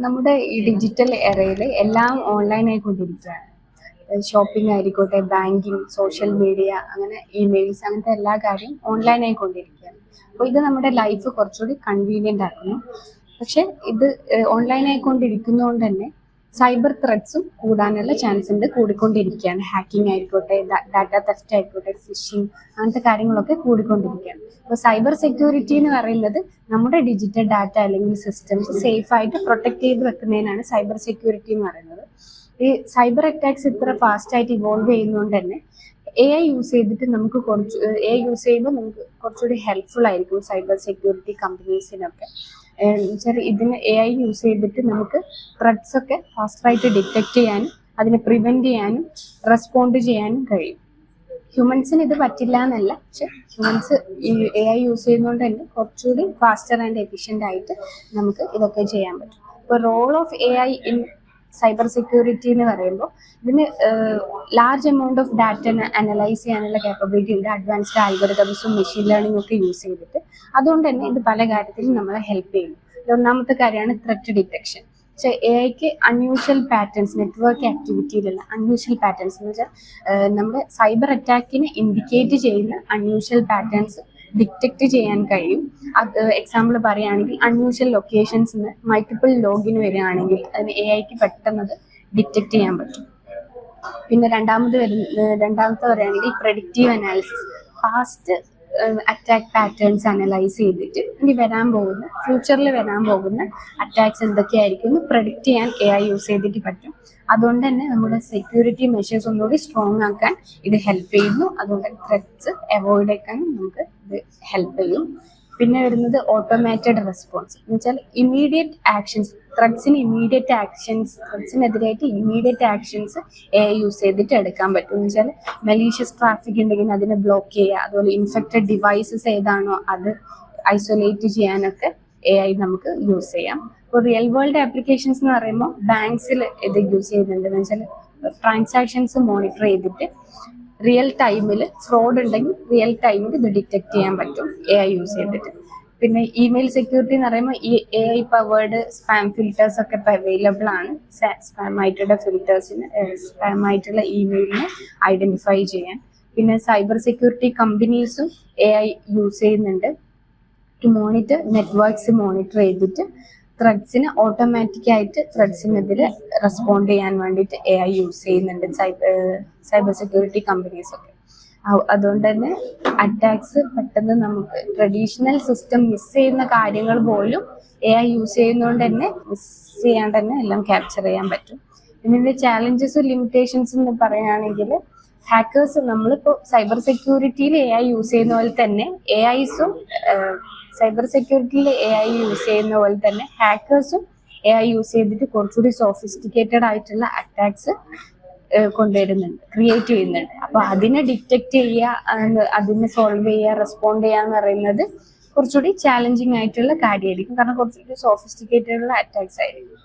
നമ്മുടെ ഈ ഡിജിറ്റൽ എറയിൽ എല്ലാം ഓൺലൈൻ ആയിക്കൊണ്ടിരിക്കുകയാണ്. ഷോപ്പിംഗ് ആയിക്കോട്ടെ, ബാങ്കിങ്, സോഷ്യൽ മീഡിയ, അങ്ങനെ ഇമെയിൽസ്, അങ്ങനത്തെ എല്ലാ കാര്യവും ഓൺലൈൻ ആയിക്കൊണ്ടിരിക്കുകയാണ്. അപ്പോൾ ഇത് നമ്മുടെ ലൈഫ് കുറച്ചുകൂടി കൺവീനിയൻ്റ് ആക്കുന്നു. പക്ഷെ ഇത് ഓൺലൈൻ ആയിക്കൊണ്ടിരിക്കുന്നതുകൊണ്ട് തന്നെ സൈബർ ത്രെറ്റ്സും കൂടാനുള്ള ചാൻസ് ഉണ്ട്, കൂടിക്കൊണ്ടിരിക്കുകയാണ്. ഹാക്കിംഗ് ആയിക്കോട്ടെ, ഡാറ്റ തെഫ്റ്റ് ആയിക്കോട്ടെ, ഫിഷിംഗ്, അങ്ങനത്തെ കാര്യങ്ങളൊക്കെ കൂടിക്കൊണ്ടിരിക്കുകയാണ്. അപ്പോൾ സൈബർ സെക്യൂരിറ്റി എന്ന് പറയുന്നത് നമ്മുടെ ഡിജിറ്റൽ ഡാറ്റ അല്ലെങ്കിൽ സിസ്റ്റംസ് സേഫ് ആയിട്ട് പ്രൊട്ടക്ട് ചെയ്ത് വെക്കുന്നതിനാണ് സൈബർ സെക്യൂരിറ്റി എന്ന് പറയുന്നത്. ഈ സൈബർ അറ്റാക്സ് ഇത്ര ഫാസ്റ്റ് ആയിട്ട് ഇവോൾവ് ചെയ്യുന്നതുകൊണ്ട് തന്നെ AI യൂസ് ചെയ്തിട്ട് നമുക്ക് AI യൂസ് ചെയ്യുമ്പോൾ നമുക്ക് കുറച്ചുകൂടി ഹെൽപ്ഫുൾ ആയിരിക്കും സൈബർ സെക്യൂരിറ്റി കമ്പനീസിനൊക്കെ. ഇതിന് AI യൂസ് ചെയ്തിട്ട് നമുക്ക് ത്രെറ്റ്സ് ഒക്കെ ഫാസ്റ്റായിട്ട് ഡിറ്റക്ട് ചെയ്യാനും അതിനെ പ്രിവെന്റ് ചെയ്യാനും റെസ്പോണ്ട് ചെയ്യാനും കഴിയും. ഹ്യൂമൻസിന് ഇത് പറ്റില്ല എന്നല്ല, പക്ഷെ ഹ്യൂമൻസ് ഈ AI യൂസ് ചെയ്യുന്നതുകൊണ്ട് തന്നെ കുറച്ചുകൂടി ഫാസ്റ്റർ ആൻഡ് എഫിഷ്യൻ്റ് ആയിട്ട് നമുക്ക് ഇതൊക്കെ ചെയ്യാൻ പറ്റും. ഇപ്പോൾ role of AI in cyber security എന്ന് പറയുമ്പോൾ ഇതിന് large amount of data analyse ചെയ്യാനുള്ള കേപ്പബിലിറ്റി ഉണ്ട്, അഡ്വാൻസ്ഡ് ആൽഗോരിതംസും മെഷീൻ ലേണിംഗ് ഒക്കെ യൂസ് ചെയ്തിട്ട്. അതുകൊണ്ട് തന്നെ ഇത് പല കാര്യത്തിലും നമ്മളെ ഹെൽപ്പ് ചെയ്യുന്നു. ഒന്നാമത്തെ കാര്യമാണ് ത്രെറ്റ് ഡിറ്റക്ഷൻ. പക്ഷേ AIക്ക് അൺയൂഷ്വൽ പാറ്റേൺസ്, നെറ്റ്വർക്ക് ആക്ടിവിറ്റിയിലുള്ള അൺയൂഷ്വൽ പാറ്റേൺസ് എന്ന് വെച്ചാൽ നമ്മുടെ സൈബർ അറ്റാക്കിനെ ഇൻഡിക്കേറ്റ് ചെയ്യുന്ന അൺയൂഷ്വൽ പാറ്റേൺസ് ഡിറ്റക്ട് ചെയ്യാൻ കഴിയും. അത് എക്സാമ്പിൾ പറയുകയാണെങ്കിൽ അൺയൂഷ്വൽ ലൊക്കേഷൻസിന് മൾട്ടിപ്പിൾ ലോഗിൻ വരികയാണെങ്കിൽ അതിന് AIക്ക് പെട്ടെന്നത് ഡിറ്റക്ട് ചെയ്യാൻ പറ്റും. പിന്നെ രണ്ടാമത്തെ പറയുകയാണെങ്കിൽ predictive analysis, past attack patterns analyse ചെയ്തിട്ട് ഇനി ഫ്യൂച്ചറിൽ വരാൻ പോകുന്ന അറ്റാക്സ് എന്തൊക്കെയായിരിക്കും എന്ന് പ്രെഡിക്റ്റ് ചെയ്യാൻ AI യൂസ് ചെയ്തിട്ട് പറ്റും. അതുകൊണ്ട് തന്നെ നമ്മുടെ സെക്യൂരിറ്റി മെഷേഴ്സ് ഒന്നുകൂടി സ്ട്രോങ് ആക്കാൻ ഇത് ഹെൽപ്പ് ചെയ്യുന്നു. അതുകൊണ്ട് ത്രെറ്റ്സ് അവോയ്ഡ് ആക്കാനും നമുക്ക് ഇത് ഹെൽപ്പ് ചെയ്യും. പിന്നെ വരുന്നത് ഓട്ടോമാറ്റഡ് റെസ്പോൺസ് എന്ന് വെച്ചാൽ ഇമ്മീഡിയറ്റ് ആക്ഷൻസ്, ത്രെറ്റ്സിനെതിരായിട്ട് ഇമ്മീഡിയറ്റ് ആക്ഷൻസ് AI യൂസ് ചെയ്തിട്ട് എടുക്കാൻ പറ്റും. എന്ന് വെച്ചാൽ മലീഷ്യസ് ട്രാഫിക് ഉണ്ടെങ്കിൽ അതിനെ ബ്ലോക്ക് ചെയ്യുക, അതുപോലെ ഇൻഫെക്റ്റഡ് ഡിവൈസസ് ഏതാണോ അത് ഐസൊലേറ്റ് ചെയ്യാനൊക്കെ AI നമുക്ക് യൂസ് ചെയ്യാം. ഇപ്പോൾ റിയൽ വേൾഡ് ആപ്ലിക്കേഷൻസ് എന്ന് പറയുമ്പോൾ ബാങ്ക്സിൽ ഇത് യൂസ് ചെയ്യുന്നുണ്ട്. എന്ന് വെച്ചാൽ ട്രാൻസാക്ഷൻസ് മോണിറ്റർ ചെയ്തിട്ട് റിയൽ ടൈമിൽ ഫ്രോഡ് ഉണ്ടെങ്കിൽ റിയൽ ടൈമിൽ ഇത് ഡിറ്റക്ട് ചെയ്യാൻ പറ്റും AI യൂസ് ചെയ്തിട്ട്. പിന്നെ ഇമെയിൽ സെക്യൂരിറ്റി എന്ന് പറയുമ്പോൾ ഈ AI പവേർഡ് സ്പാം ഫിൽറ്റേഴ്സ് ഒക്കെ ഇപ്പോൾ അവൈലബിൾ ആണ്. സ്പാം ആയിട്ടുള്ള ഇമെയിലിനെ ഐഡന്റിഫൈ ചെയ്യാൻ. പിന്നെ സൈബർ സെക്യൂരിറ്റി കമ്പനീസും AI യൂസ് ചെയ്യുന്നുണ്ട് ടു മോണിറ്റർ നെറ്റ്വർക്ക്സ്, മോണിറ്റർ ചെയ്തിട്ട് ത്രെഡ്സിന് ഓട്ടോമാറ്റിക്കായിട്ട് ത്രെഡ്സിനെതിരെ റെസ്പോണ്ട് ചെയ്യാൻ വേണ്ടിയിട്ട് AI യൂസ് ചെയ്യുന്നുണ്ട് സൈബർ സെക്യൂരിറ്റി കമ്പനീസൊക്കെ. അതുകൊണ്ട് തന്നെ അറ്റാക്സ് പെട്ടെന്ന് നമുക്ക് ട്രഡീഷണൽ സിസ്റ്റം മിസ് ചെയ്യുന്ന കാര്യങ്ങൾ പോലും AI യൂസ് ചെയ്യുന്നതുകൊണ്ട് തന്നെ മിസ് ചെയ്യാണ്ട് തന്നെ എല്ലാം ക്യാപ്ചർ ചെയ്യാൻ പറ്റും. ഇതിൻ്റെ ചാലഞ്ചസും ലിമിറ്റേഷൻസ് എന്ന് പറയുകയാണെങ്കിൽ ഹാക്കേഴ്സ്, നമ്മളിപ്പോൾ സൈബർ സെക്യൂരിറ്റിയിൽ AI യൂസ് ചെയ്യുന്ന പോലെ തന്നെ സൈബർ സെക്യൂരിറ്റിയിൽ AI യൂസ് ചെയ്യുന്ന പോലെ തന്നെ ഹാക്കേഴ്സും AI യൂസ് ചെയ്തിട്ട് കുറച്ചുകൂടി സോഫിസ്റ്റിക്കേറ്റഡ് ആയിട്ടുള്ള അറ്റാക്സ് ക്രിയേറ്റ് ചെയ്യുന്നുണ്ട്. അപ്പൊ അതിനെ ഡിറ്റക്ട് ചെയ്യുക, അതിനെ സോൾവ് ചെയ്യുക, റെസ്പോണ്ട് ചെയ്യുക എന്ന് പറയുന്നത് കുറച്ചുകൂടി ചാലഞ്ചിങ് ആയിട്ടുള്ള കാര്യമായിരിക്കും, കാരണം കുറച്ചുകൂടി സോഫിസ്റ്റിക്കേറ്റഡ് ഉള്ള അറ്റാക്സ് ആയിരിക്കും.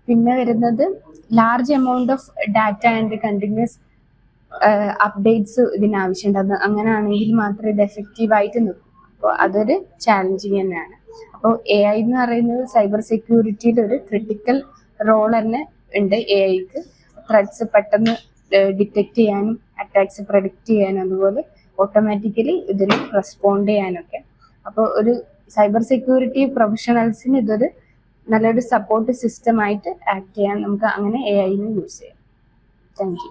പിന്നെ വരുന്നത് large amount of data and continuous updates ഇതിനാവശ്യമുണ്ട്. അങ്ങനെയാണെങ്കിൽ മാത്രമേ ഇത് എഫക്റ്റീവായിട്ട് നിൽക്കൂ. അപ്പോൾ അതൊരു ചാലഞ്ചിങ് തന്നെയാണ്. അപ്പോൾ AI എന്ന് പറയുന്നത് സൈബർ സെക്യൂരിറ്റിയിൽ ഒരു ക്രിട്ടിക്കൽ റോൾ തന്നെ ഉണ്ട്. AIക്ക് ത്രെറ്റ്സ് പെട്ടെന്ന് ഡിറ്റക്ട് ചെയ്യാനും അറ്റാക്സ് പ്രെഡിക്റ്റ് ചെയ്യാനും അതുപോലെ ഓട്ടോമാറ്റിക്കലി ഇതിന് റെസ്പോണ്ട് ചെയ്യാനൊക്കെ. അപ്പോൾ ഒരു സൈബർ സെക്യൂരിറ്റി പ്രൊഫഷണൽസിന് ഇതൊരു നല്ലൊരു സപ്പോർട്ട് സിസ്റ്റമായിട്ട് ആക്ട് ചെയ്യാൻ നമുക്ക് അങ്ങനെ AI യൂസ് ചെയ്യാം. Thank you.